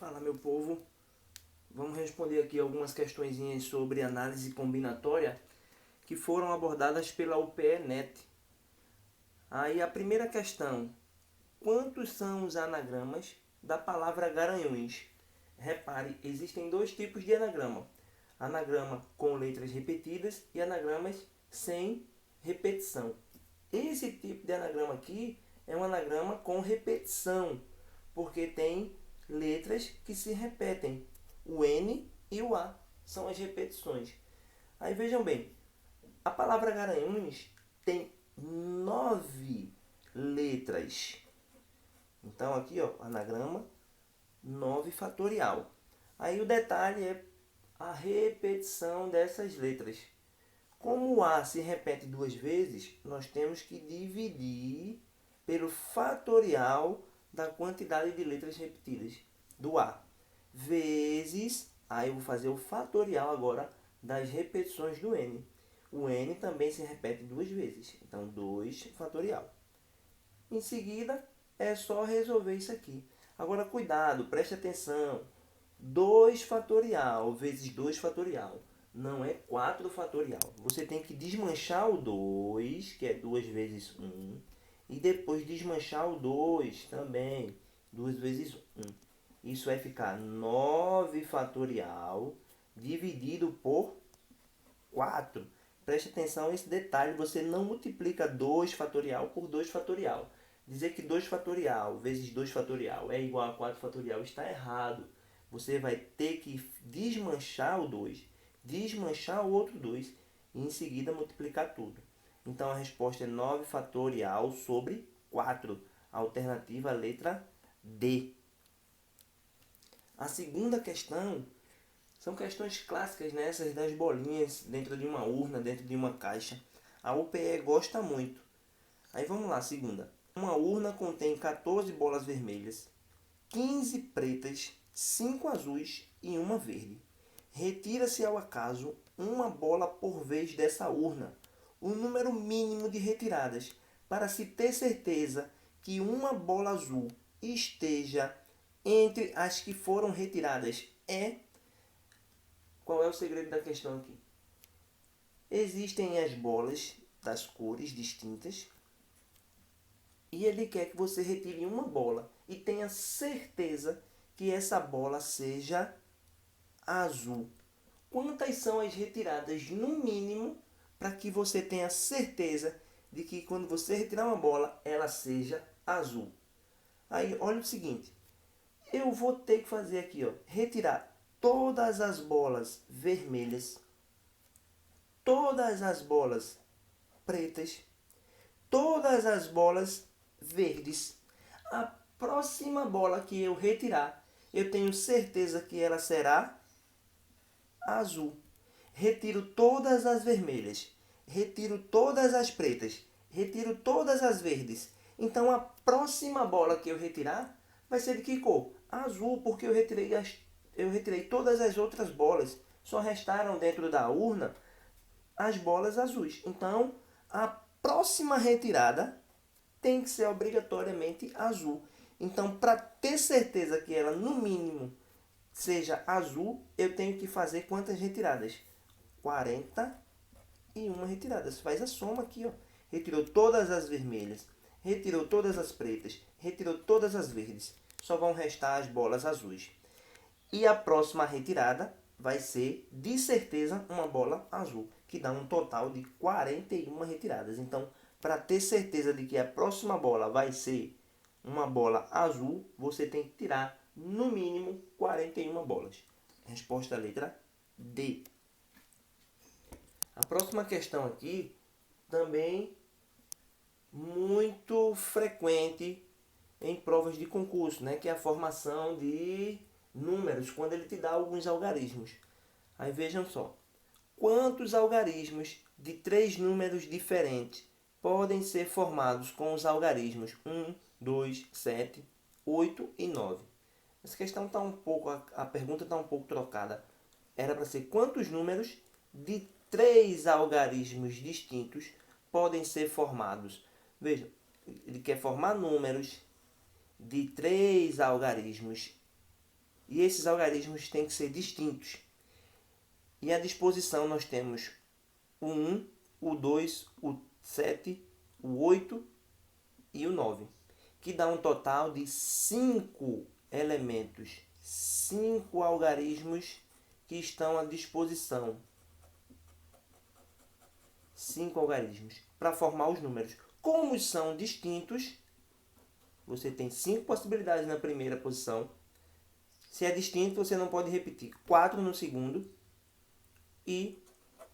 Fala, meu povo. Vamos responder aqui algumas questõezinhas sobre análise combinatória que foram abordadas pela UPE-NET. Aí a primeira questão: quantos são os anagramas da palavra Garanhuns? Repare, existem dois tipos de anagrama: anagrama com letras repetidas e anagramas sem repetição. Esse tipo de anagrama aqui é um anagrama com repetição, porque tem letras que se repetem. O N e o A são as repetições. Aí vejam bem, a palavra Garanhuns tem 9 letras. Então aqui, ó, anagrama 9 fatorial. Aí o detalhe é a repetição dessas letras. Como o A se repete duas vezes, nós temos que dividir pelo fatorial da quantidade de letras repetidas do A. Vezes, aí eu vou fazer o fatorial agora das repetições do N. O N também se repete duas vezes, então 2 fatorial. Em seguida, é só resolver isso aqui. Agora, cuidado, preste atenção. 2 fatorial vezes 2 fatorial não é 4 fatorial. Você tem que desmanchar o 2, que é 2 vezes 1, e depois desmanchar o 2 também, 2 vezes 1. Isso vai ficar 9 fatorial dividido por 4. Preste atenção nesse detalhe, você não multiplica 2 fatorial por 2 fatorial. Dizer que 2 fatorial vezes 2 fatorial é igual a 4 fatorial está errado. Você vai ter que desmanchar o 2, desmanchar o outro 2 e em seguida multiplicar tudo. Então a resposta é 9 fatorial sobre 4. Alternativa letra D. A segunda questão são questões clássicas, né? Essas das bolinhas dentro de uma urna, dentro de uma caixa. A UPE gosta muito. Aí vamos lá, segunda. Uma urna contém 14 bolas vermelhas, 15 pretas, 5 azuis e uma verde. Retira-se ao acaso uma bola por vez dessa urna. O número mínimo de retiradas para se ter certeza que uma bola azul esteja entre as que foram retiradas é... Qual é o segredo da questão aqui? Existem as bolas das cores distintas e ele quer que você retire uma bola e tenha certeza que essa bola seja azul. Quantas são as retiradas no mínimo para que você tenha certeza de que quando você retirar uma bola, ela seja azul? Aí, olha o seguinte, eu vou ter que fazer aqui, ó, retirar todas as bolas vermelhas, todas as bolas pretas, todas as bolas verdes. A próxima bola que eu retirar, eu tenho certeza que ela será azul. Retiro todas as vermelhas, retiro todas as pretas, retiro todas as verdes. Então a próxima bola que eu retirar vai ser de que cor? Azul, porque eu retirei todas as outras bolas. Só restaram dentro da urna as bolas azuis. Então a próxima retirada tem que ser obrigatoriamente azul. Então, para ter certeza que ela, no mínimo, seja azul, eu tenho que fazer quantas retiradas? 41 retiradas. Faz a soma aqui, ó. Retirou todas as vermelhas, retirou todas as pretas, retirou todas as verdes. Só vão restar as bolas azuis. E a próxima retirada vai ser, de certeza, uma bola azul, que dá um total de 41 retiradas. Então, para ter certeza de que a próxima bola vai ser uma bola azul, você tem que tirar, no mínimo, 41 bolas. Resposta letra D. A próxima questão aqui, também muito frequente em provas de concurso, né? Que é a formação de números, quando ele te dá alguns algarismos. Aí vejam só, quantos algarismos de 3 números diferentes podem ser formados com os algarismos 1, 2, 7, 8 e 9? Essa questão está um pouco, a pergunta está um pouco trocada. Era para ser quantos números de 3 algarismos distintos podem ser formados? Veja, ele quer formar números de 3 algarismos E esses algarismos têm que ser distintos. E a disposição nós temos o 1, o 2, o 7, o 8 e o 9, que dá um total de 5 elementos, 5 algarismos que estão à disposição. 5 algarismos para formar os números. Como são distintos, você tem 5 possibilidades na primeira posição. Se é distinto, você não pode repetir 4 no segundo e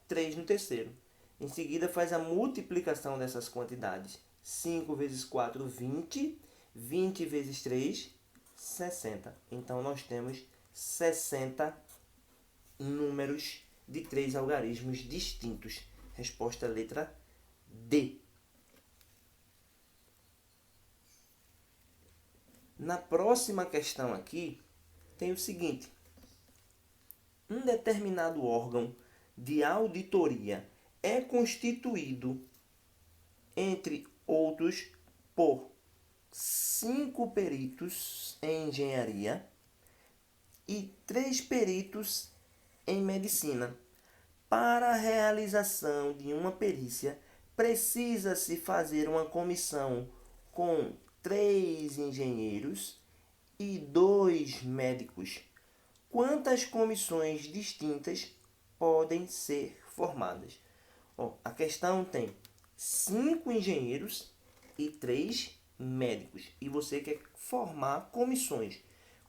3 no terceiro. Em seguida, faz a multiplicação dessas quantidades. 5 vezes 4, 20. 20 vezes 3, 60. Então, nós temos 60 números de 3 algarismos distintos. Resposta letra D. Na próxima questão aqui, tem o seguinte. Um determinado órgão de auditoria é constituído, entre outros, por 5 peritos em engenharia e 3 peritos em medicina. Para a realização de uma perícia, precisa-se fazer uma comissão com 3 engenheiros e 2 médicos. Quantas comissões distintas podem ser formadas? A questão tem 5 engenheiros e 3 médicos. E você quer formar comissões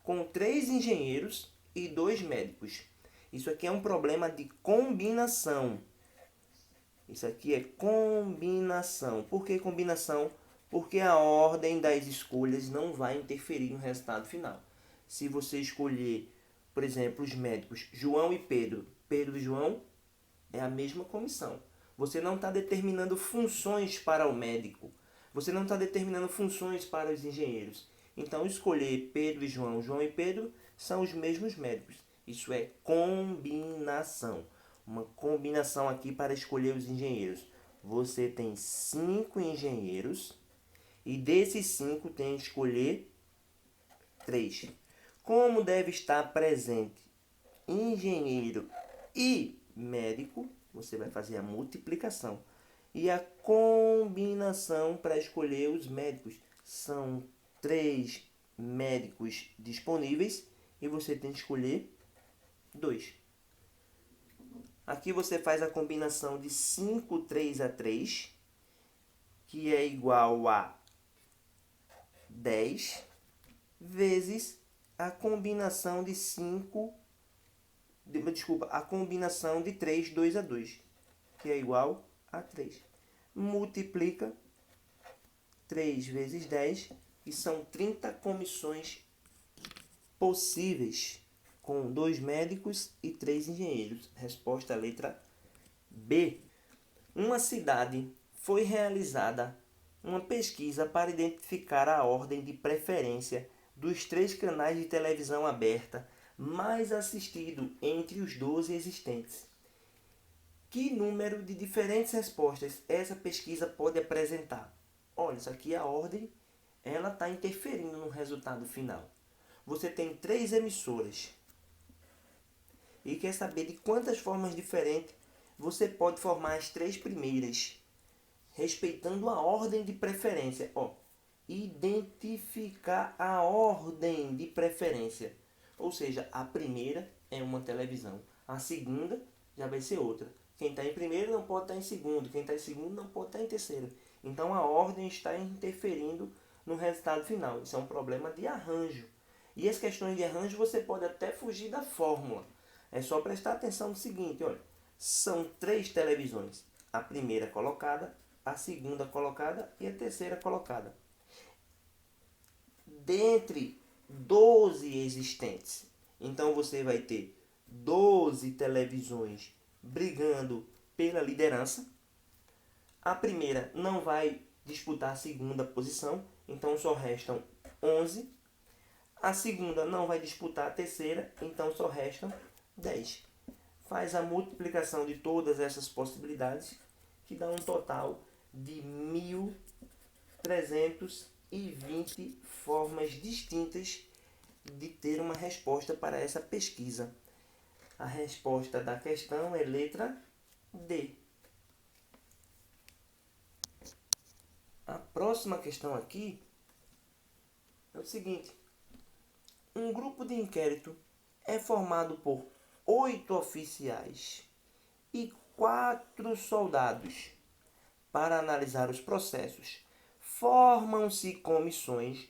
com 3 engenheiros e 2 médicos. Isso aqui é um problema de combinação. Isso aqui é combinação. Por que combinação? Porque a ordem das escolhas não vai interferir no resultado final. Se você escolher, por exemplo, os médicos João e Pedro, Pedro e João, é a mesma comissão. Você não está determinando funções para o médico. Você não está determinando funções para os engenheiros. Então, escolher Pedro e João, João e Pedro, são os mesmos médicos. Isso é combinação. Uma combinação aqui para escolher os engenheiros. Você tem 5 engenheiros e desses 5 tem que escolher 3. Como deve estar presente engenheiro e médico, você vai fazer a multiplicação. E a combinação para escolher os médicos. São 3 médicos disponíveis e você tem que escolher 2. Aqui você faz a combinação de 5, 3 a 3, que é igual a 10, vezes a combinação de 5, a combinação de 3, 2 a 2, que é igual a 3. Multiplica 3 vezes 10, e são 30 comissões possíveis, com 2 médicos e 3 engenheiros. Resposta letra B. Uma cidade foi realizada uma pesquisa para identificar a ordem de preferência dos 3 canais de televisão aberta mais assistido entre os 12 existentes. Que número de diferentes respostas essa pesquisa pode apresentar? Olha, isso aqui é a ordem, ela está interferindo no resultado final. Você tem 3 emissoras e quer saber de quantas formas diferentes você pode formar as 3 primeiras, respeitando a ordem de preferência. Identificar a ordem de preferência. Ou seja, a primeira é uma televisão, a segunda já vai ser outra. Quem está em primeiro não pode estar em segundo, quem está em segundo não pode estar em terceiro. Então a ordem está interferindo no resultado final. Isso é um problema de arranjo. E as questões de arranjo você pode até fugir da fórmula. É só prestar atenção no seguinte, olha. São 3 televisões. A primeira colocada, a segunda colocada e a terceira colocada. Dentre 12 existentes. Então você vai ter 12 televisões brigando pela liderança. A primeira não vai disputar a segunda posição, então só restam 11. A segunda não vai disputar a terceira, então só restam 10. Faz a multiplicação de todas essas possibilidades, que dá um total de 1.320 formas distintas de ter uma resposta para essa pesquisa. A resposta da questão é letra D. A próxima questão aqui é o seguinte. Um grupo de inquérito é formado por 8 oficiais e 4 soldados para analisar os processos. Formam-se comissões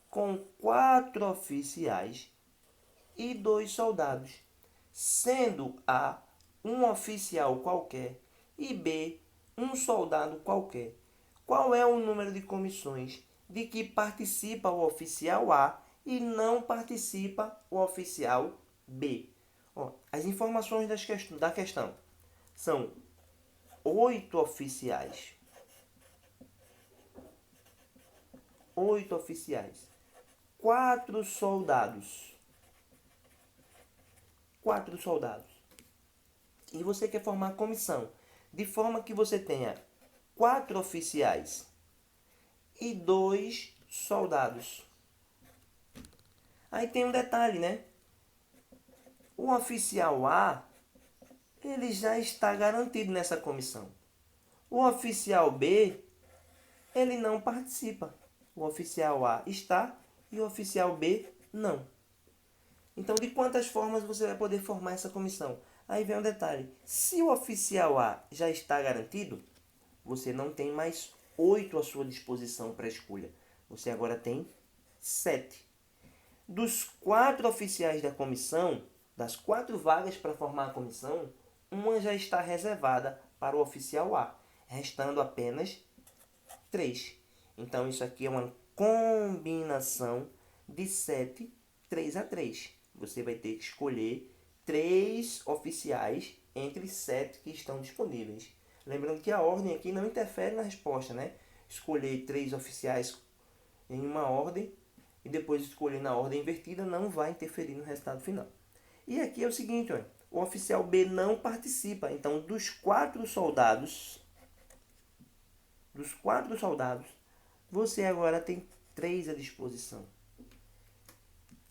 com 4 oficiais e 2 soldados, sendo A um oficial qualquer e B um soldado qualquer. Qual é o número de comissões de que participa o oficial A e não participa o oficial B? As informações da questão são 8 oficiais. 8 oficiais. 4 soldados. 4 soldados. E você quer formar a comissão de forma que você tenha 4 oficiais e 2 soldados. Aí tem um detalhe, né? O oficial A, ele já está garantido nessa comissão. O oficial B, ele não participa. O oficial A está e o oficial B não. Então, de quantas formas você vai poder formar essa comissão? Aí vem um detalhe. Se o oficial A já está garantido, você não tem mais 8 à sua disposição para escolha. Você agora tem 7. Dos 4 oficiais da comissão, das 4 vagas para formar a comissão, uma já está reservada para o oficial A, restando apenas 3. Então, isso aqui é uma combinação de 7, 3 a 3. Você vai ter que escolher 3 oficiais entre 7 que estão disponíveis. Lembrando que a ordem aqui não interfere na resposta, né? Escolher 3 oficiais em uma ordem e depois escolher na ordem invertida não vai interferir no resultado final. E aqui é o seguinte, olha, o oficial B não participa. Então, dos 4 soldados, você agora tem 3 à disposição.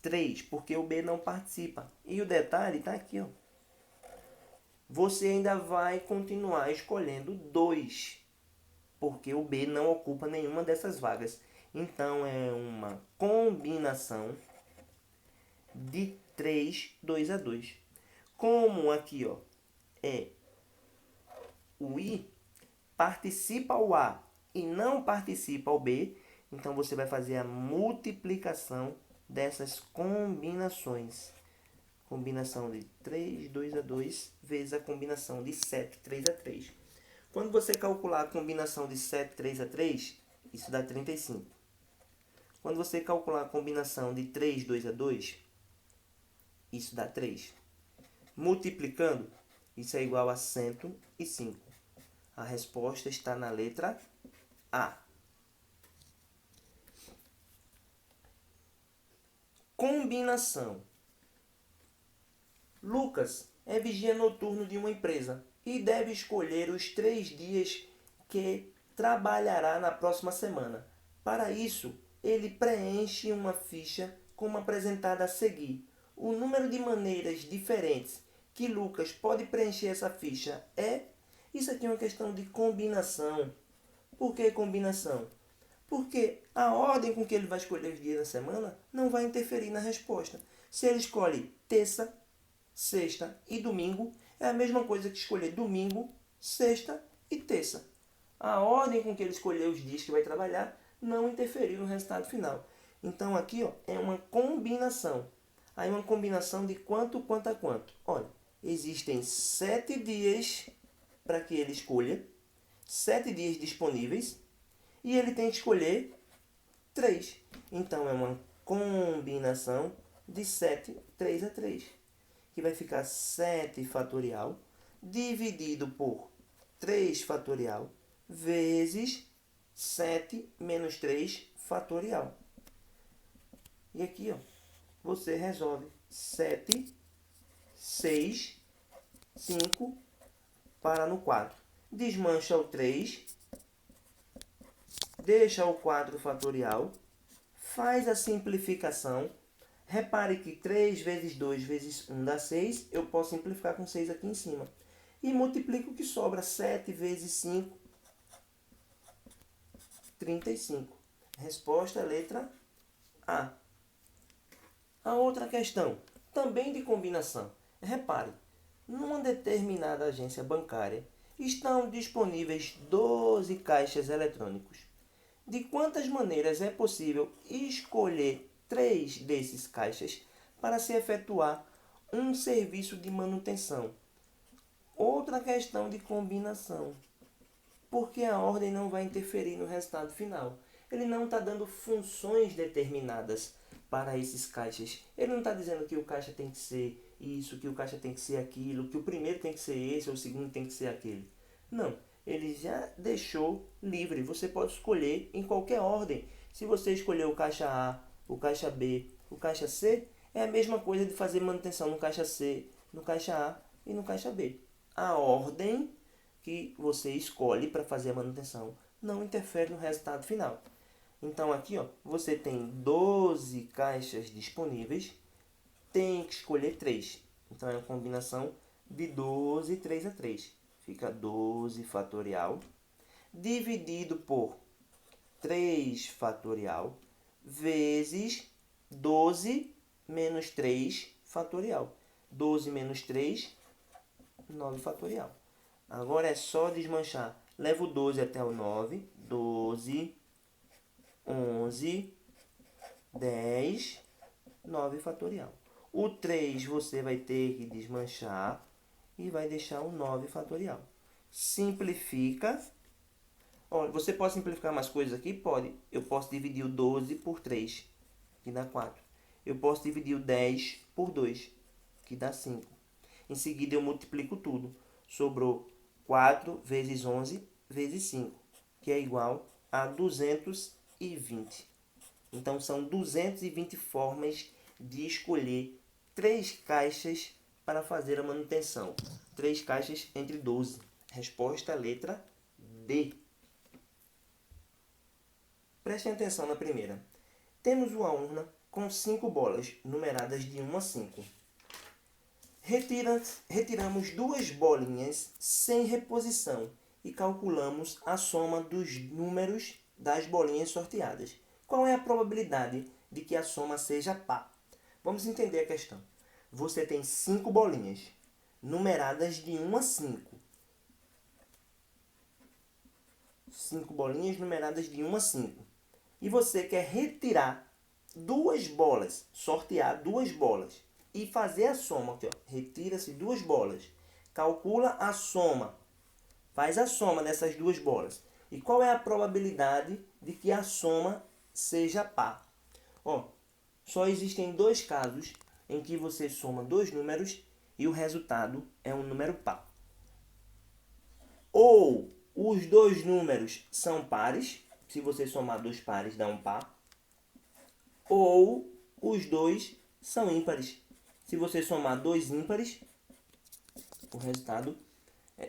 3, porque o B não participa. E o detalhe está aqui, ó. Você ainda vai continuar escolhendo 2, porque o B não ocupa nenhuma dessas vagas. Então, é uma combinação de 3, 2 a 2. Como aqui, ó, é o I, participa o A e não participa o B, então você vai fazer a multiplicação dessas combinações. Combinação de 3, 2 a 2 vezes a combinação de 7, 3 a 3. Quando você calcular a combinação de 7, 3 a 3, isso dá 35. Quando você calcular a combinação de 3, 2 a 2, isso dá 3. Multiplicando, isso é igual a 105. A resposta está na letra A. Combinação. Lucas é vigia noturno de uma empresa e deve escolher os 3 dias que trabalhará na próxima semana. Para isso, ele preenche uma ficha como apresentada a seguir. O número de maneiras diferentes que Lucas pode preencher essa ficha é... Isso aqui é uma questão de combinação. Por que combinação? Porque a ordem com que ele vai escolher os dias da semana não vai interferir na resposta. Se ele escolhe terça, sexta e domingo, é a mesma coisa que escolher domingo, sexta e terça. A ordem com que ele escolheu os dias que vai trabalhar não interferiu no resultado final. Então aqui, ó, é uma combinação. Aí uma combinação de quanto a quanto. Olha, existem 7 dias para que ele escolha, 7 dias disponíveis, e ele tem que escolher 3. Então é uma combinação de 7, 3 a 3. Que vai ficar 7 fatorial dividido por 3 fatorial vezes 7 menos 3 fatorial. E aqui, ó, você resolve 7, 6, 5, para no 4. Desmancha o 3, deixa o 4 fatorial, faz a simplificação, Repare que 3 vezes 2 vezes 1 dá 6. Eu posso simplificar com 6 aqui em cima. E multiplico o que sobra. 7 vezes 5, 35. Resposta é letra A. A outra questão, também de combinação. Repare, numa determinada agência bancária estão disponíveis 12 caixas eletrônicos. De quantas maneiras é possível escolher 3 desses caixas para se efetuar um serviço de manutenção? Outra questão de combinação, porque a ordem não vai interferir no resultado final. Ele não está dando funções determinadas para esses caixas. Ele não está dizendo que o caixa tem que ser isso, que o caixa tem que ser aquilo, que o primeiro tem que ser esse ou o segundo tem que ser aquele. Não, ele já deixou livre. Você pode escolher em qualquer ordem. Se você escolher o caixa A, o caixa B, o caixa C, é a mesma coisa de fazer manutenção no caixa C, no caixa A e no caixa B. A ordem que você escolhe para fazer a manutenção não interfere no resultado final. Então aqui você tem 12 caixas disponíveis, tem que escolher 3. Então é uma combinação de 12, 3 a 3. Fica 12 fatorial, dividido por 3 fatorial, vezes 12 menos 3 fatorial. 12 menos 3, 9 fatorial. Agora é só desmanchar. Levo 12 até o 9. 12, 11, 10, 9 fatorial. O 3 você vai ter que desmanchar e vai deixar o 9 fatorial. Simplifica. Olha, você pode simplificar mais coisas aqui? Pode. Eu posso dividir o 12 por 3, que dá 4. Eu posso dividir o 10 por 2, que dá 5. Em seguida eu multiplico tudo. Sobrou 4 vezes 11 vezes 5, que é igual a 220. Então, são 220 formas de escolher 3 caixas para fazer a manutenção. 3 caixas entre 12. Resposta letra D. Prestem atenção na primeira. Temos uma urna com 5 bolas, numeradas de 1 a 5. Retiramos 2 bolinhas sem reposição e calculamos a soma dos números das bolinhas sorteadas. Qual é a probabilidade de que a soma seja par? Vamos entender a questão. Você tem 5 bolinhas, numeradas de 1 a 5. 5 bolinhas numeradas de 1 a 5. E você quer retirar 2 bolas, sortear 2 bolas e fazer a soma. Retira-se 2 bolas. Calcula a soma. Faz a soma dessas 2 bolas. E qual é a probabilidade de que a soma seja par? Só existem 2 casos em que você soma 2 números e o resultado é um número par. Ou os 2 números são pares, se você somar 2 pares dá um par. Ou os 2 são ímpares. Se você somar 2 ímpares, o resultado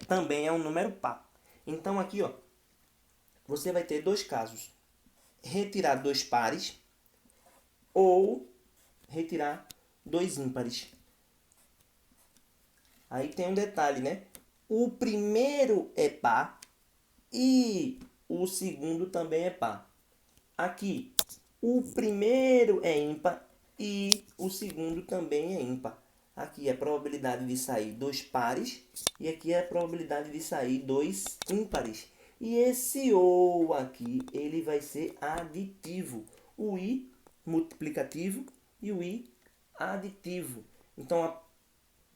também é um número par. Então aqui, você vai ter 2 casos. Retirar 2 pares ou retirar 2 ímpares. Aí tem um detalhe, né? O primeiro é par e o segundo também é par. Aqui, o primeiro é ímpar e o segundo também é ímpar. Aqui é a probabilidade de sair 2 pares e aqui é a probabilidade de sair 2 ímpares. E esse ou aqui, ele vai ser aditivo. O i multiplicativo e o i aditivo. Então,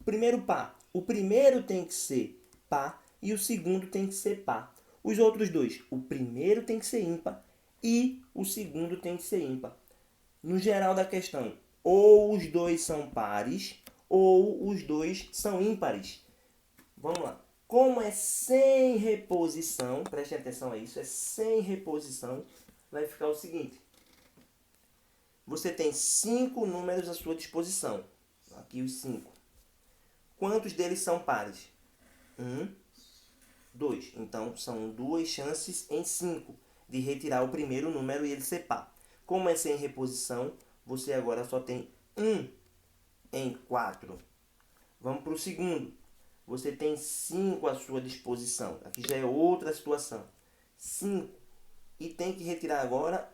primeiro par. O primeiro tem que ser par e o segundo tem que ser par. Os outros dois, o primeiro tem que ser ímpar e o segundo tem que ser ímpar. No geral da questão, ou os dois são pares ou os dois são ímpares. Vamos lá. Como é sem reposição, preste atenção a isso, é sem reposição, vai ficar o seguinte. Você tem 5 números à sua disposição. Aqui os 5. Quantos deles são pares? 1, 2. Então, são 2 chances em 5 de retirar o primeiro número e ele ser par. Como é sem reposição, você agora só tem 1 em 4. Vamos para o segundo. Você tem 5 à sua disposição. Aqui já é outra situação. 5. E tem que retirar agora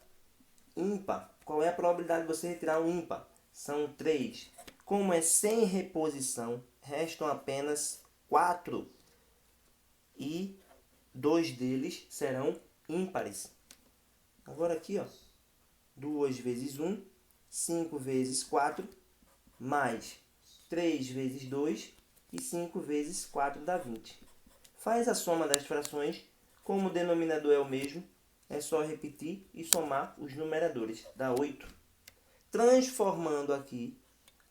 ímpar. Qual é a probabilidade de você retirar um ímpar? São 3. Como é sem reposição, restam apenas 4. E 2 deles serão ímpares. Agora aqui, ó, 2 vezes 1, 5 vezes 4, mais 3 vezes 2 e 5 vezes 4 dá 20. Faz a soma das frações, como o denominador é o mesmo, é só repetir e somar os numeradores, dá 8. Transformando aqui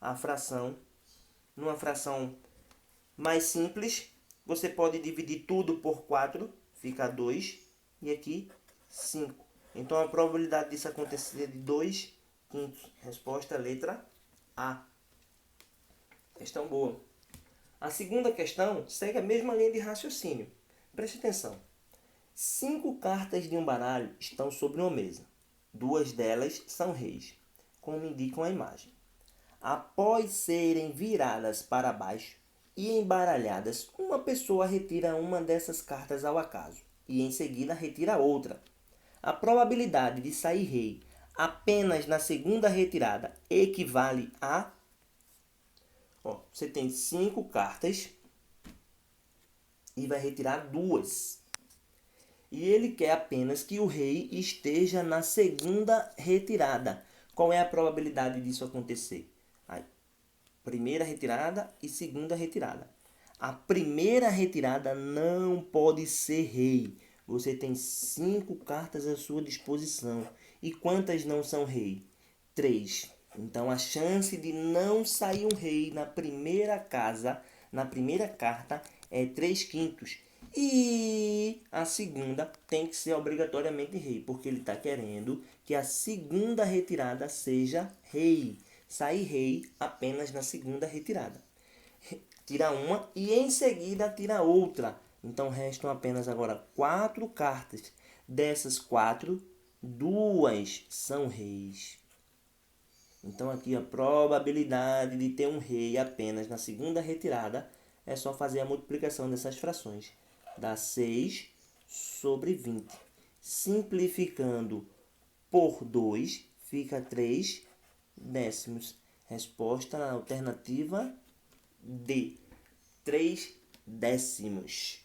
a fração numa fração mais simples, você pode dividir tudo por 4, fica 2, e aqui 5. Então a probabilidade disso acontecer é de 2 quintos. Resposta letra A. Questão boa. A segunda questão segue a mesma linha de raciocínio. Preste atenção. 5 cartas de um baralho estão sobre uma mesa. 2 delas são reis, como indicam a imagem. Após serem viradas para baixo e embaralhadas, uma pessoa retira uma dessas cartas ao acaso e em seguida retira outra. A probabilidade de sair rei apenas na segunda retirada equivale a... você tem 5 cartas e vai retirar 2. E ele quer apenas que o rei esteja na segunda retirada. Qual é a probabilidade disso acontecer? Primeira retirada e segunda retirada. A primeira retirada não pode ser rei. Você tem 5 cartas à sua disposição. E quantas não são rei? 3. Então a chance de não sair um rei na primeira casa, na primeira carta, é 3 quintos. E a segunda tem que ser obrigatoriamente rei, porque ele está querendo que a segunda retirada seja rei. Sair rei apenas na segunda retirada. Tira uma e em seguida tira outra. Então restam apenas agora 4 cartas. Dessas 4, 2 são reis. Então aqui a probabilidade de ter um rei apenas na segunda retirada é só fazer a multiplicação dessas frações. Dá 6 sobre 20. Simplificando por 2, fica 3 décimos. Resposta alternativa D. 3 décimos.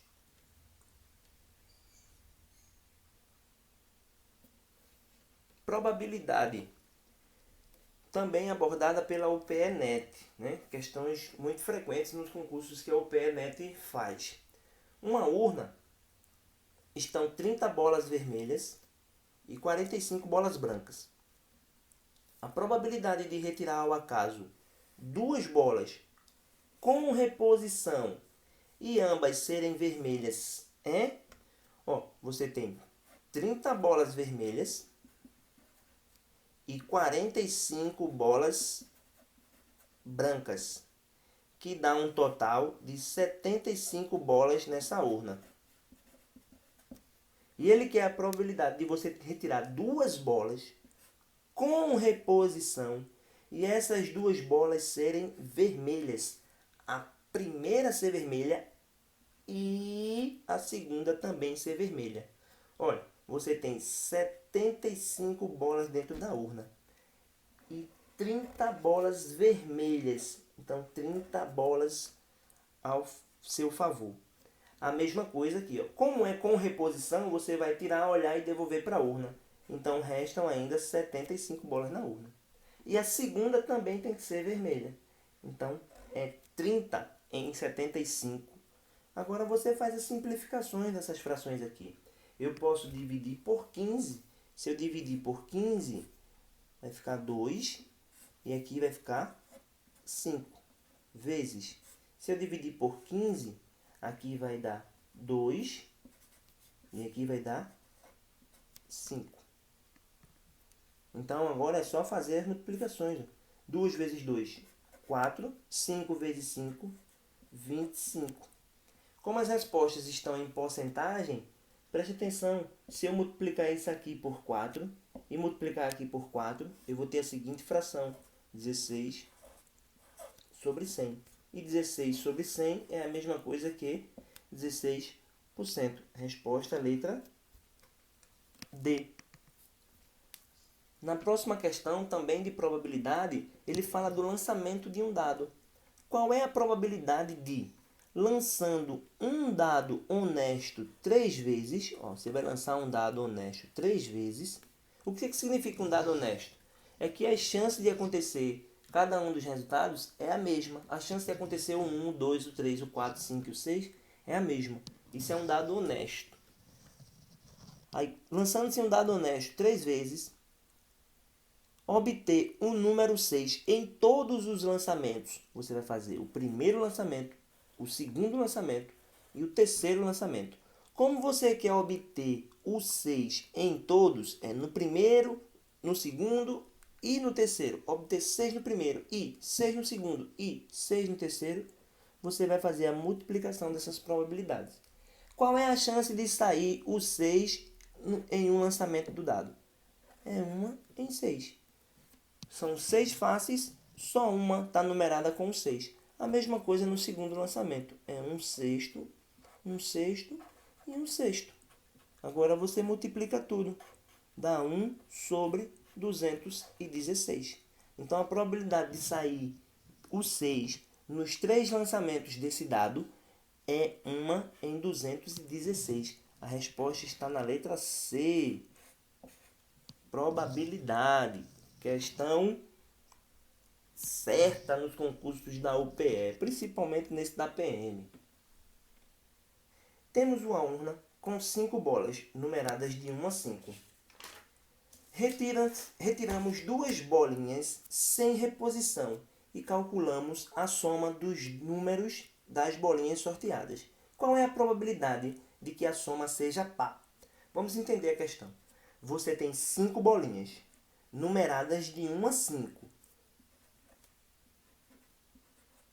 Probabilidade. Também abordada pela UPE-NET. Questões muito frequentes nos concursos que a UPE-NET faz. Uma urna estão 30 bolas vermelhas e 45 bolas brancas. A probabilidade de retirar ao acaso 2 bolas com reposição e ambas serem vermelhas é... você tem 30 bolas vermelhas e 45 bolas brancas, que dá um total de 75 bolas nessa urna. E ele quer a probabilidade de você retirar 2 bolas com reposição e essas 2 bolas serem vermelhas. A primeira ser vermelha e a segunda também ser vermelha. Olha, você tem 75 bolas dentro da urna e 30 bolas vermelhas. Então 30 bolas ao seu favor. A mesma coisa aqui, como é com reposição, você vai tirar, olhar e devolver para a urna. Então restam ainda 75 bolas na urna. E a segunda também tem que ser vermelha. Então é 30 em 75. Agora você faz as simplificações dessas frações aqui. Eu posso dividir por 15. Se eu dividir por 15, vai ficar 2. E aqui vai ficar 5. Vezes. Se eu dividir por 15, aqui vai dar 2. E aqui vai dar 5. Então agora é só fazer as multiplicações. 2 vezes 2, 4. 5 vezes 5, 25. Como as respostas estão em porcentagem, preste atenção. Se eu multiplicar isso aqui por 4 e multiplicar aqui por 4, eu vou ter a seguinte fração. 16 sobre 100. E 16 sobre 100 é a mesma coisa que 16%. Resposta, letra D. Na próxima questão, também de probabilidade, ele fala do lançamento de um dado. Qual é a probabilidade de, lançando um dado honesto 3 vezes, você vai lançar um dado honesto 3 vezes. O que significa um dado honesto? É que as chances de acontecer cada um dos resultados é a mesma. A chance de acontecer o 1, o 2, o 3, o 4, o 5 e o 6 é a mesma. Isso é um dado honesto. Aí, lançando-se um dado honesto 3 vezes, obter o número 6 em todos os lançamentos. Você vai fazer o primeiro lançamento, o segundo lançamento e o terceiro lançamento. Como você quer obter o 6 em todos, no primeiro, no segundo e no terceiro, obter 6 no primeiro e 6 no segundo e 6 no terceiro, você vai fazer a multiplicação dessas probabilidades. Qual é a chance de sair o 6 em um lançamento do dado? É 1 em 6. São 6 faces, só uma está numerada com 6. A mesma coisa no segundo lançamento. É 1/6, 1/6 e 1/6. Agora você multiplica tudo. Dá 1 sobre 216. Então a probabilidade de sair o 6 nos 3 lançamentos desse dado é 1 em 216. A resposta está na letra C. Probabilidade. Questão certa nos concursos da UPE, principalmente nesse da PM. Temos uma urna com 5 bolas, numeradas de 1 a 5. Retiramos 2 bolinhas sem reposição e calculamos a soma dos números das bolinhas sorteadas. Qual é a probabilidade de que a soma seja par? Vamos entender a questão. Você tem 5 bolinhas, numeradas de 1 a 5.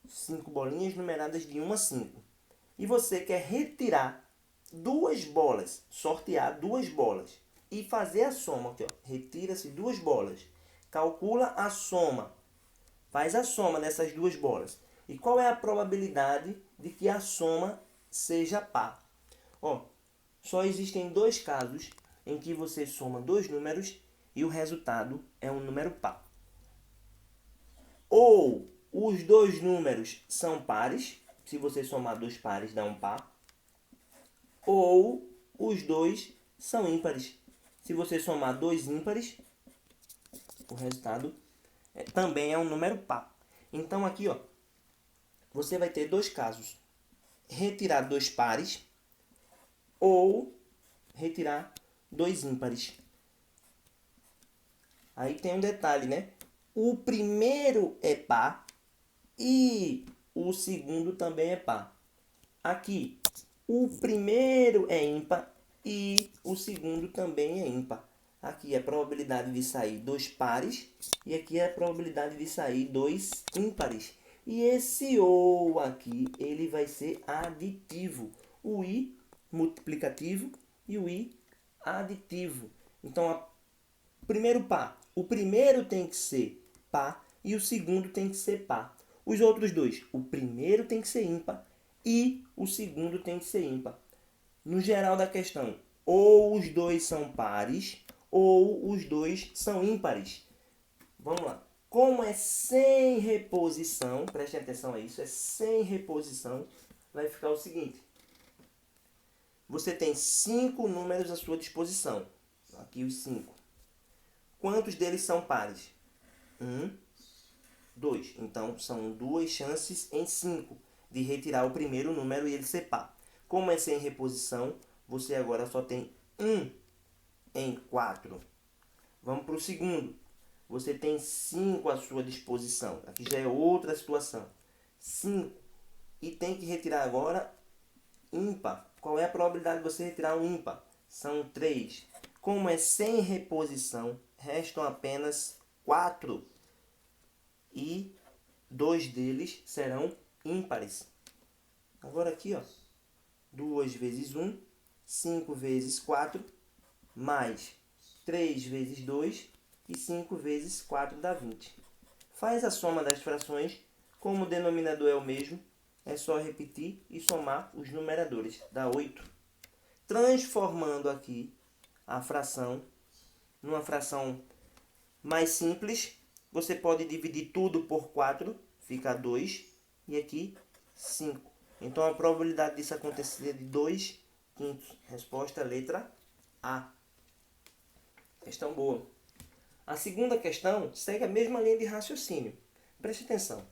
5 bolinhas numeradas de 1 a 5. E você quer retirar 2 bolas, sortear 2 bolas e fazer a soma. Aqui, retira-se 2 bolas. Calcula a soma. Faz a soma dessas 2 bolas. E qual é a probabilidade de que a soma seja par? Só existem 2 casos em que você soma 2 números e o resultado é um número par. Ou os 2 números são pares, se você somar 2 pares dá um par. Ou os 2 são ímpares. Se você somar 2 ímpares, o resultado também é um número par. Então aqui, você vai ter 2 casos. Retirar 2 pares ou retirar 2 ímpares. Aí tem um detalhe, né? O primeiro é par e o segundo também é par. Aqui, o primeiro é ímpar e o segundo também é ímpar. Aqui é a probabilidade de sair 2 pares e aqui é a probabilidade de sair 2 ímpares. E esse ou aqui, ele vai ser aditivo. O i multiplicativo e o i aditivo. Então, primeiro par. O primeiro tem que ser par e o segundo tem que ser par. Os outros dois, o primeiro tem que ser ímpar e o segundo tem que ser ímpar. No geral da questão, ou os dois são pares ou os dois são ímpares. Vamos lá. Como é sem reposição, prestem atenção a isso, é sem reposição, vai ficar o seguinte. Você tem 5 números à sua disposição. Aqui os 5. Quantos deles são pares? 1, 2. Então, são 2 chances em 5 de retirar o primeiro número e ele ser par. Como é sem reposição, você agora só tem 1 em 4. Vamos para o segundo. Você tem 5 à sua disposição. Aqui já é outra situação. 5. E tem que retirar agora ímpar. Qual é a probabilidade de você retirar um ímpar? São 3. Como é sem reposição, restam apenas 4. E 2 deles serão ímpares. Agora aqui, 2 vezes 1, 5 vezes 4, mais 3 vezes 2 e 5 vezes 4 dá 20. Faz a soma das frações. Como o denominador é o mesmo, é só repetir e somar os numeradores. Dá 8. Transformando aqui a fração numa fração mais simples, você pode dividir tudo por 4, fica 2, e aqui 5. Então a probabilidade disso acontecer é de 2 quintos. Resposta letra A. Questão boa. A segunda questão segue a mesma linha de raciocínio. Preste atenção.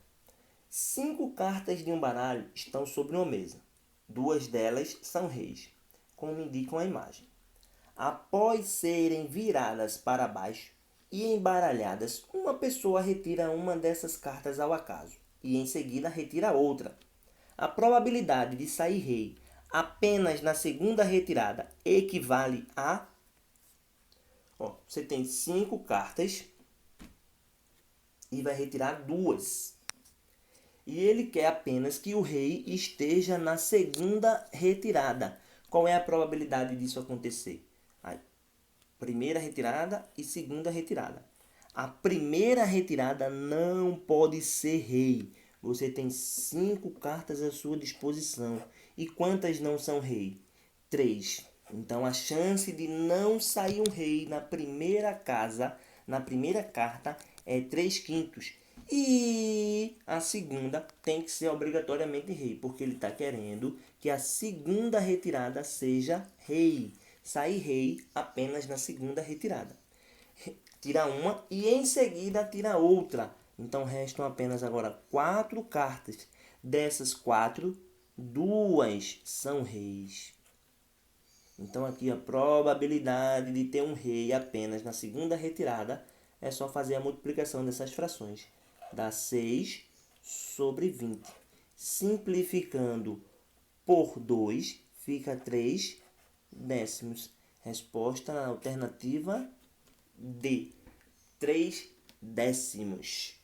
5 cartas de um baralho estão sobre uma mesa. 2 delas são reis, como indicam a imagem. Após serem viradas para baixo e embaralhadas, uma pessoa retira uma dessas cartas ao acaso e em seguida retira outra. A probabilidade de sair rei apenas na segunda retirada equivale a... você tem 5 cartas e vai retirar 2. E ele quer apenas que o rei esteja na segunda retirada. Qual é a probabilidade disso acontecer? Primeira retirada e segunda retirada. A primeira retirada não pode ser rei. Você tem 5 cartas à sua disposição. E quantas não são rei? 3. Então a chance de não sair um rei na primeira casa, na primeira carta, é 3 quintos. E a segunda tem que ser obrigatoriamente rei, porque ele está querendo que a segunda retirada seja rei. Sair rei apenas na segunda retirada. Tira uma e em seguida tira outra. Então restam apenas agora 4 cartas. Dessas 4, 2 são reis. Então aqui a probabilidade de ter um rei apenas na segunda retirada é só fazer a multiplicação dessas frações. Dá 6 sobre 20. Simplificando por 2, fica 3 décimos. Resposta na alternativa D, 3 décimos.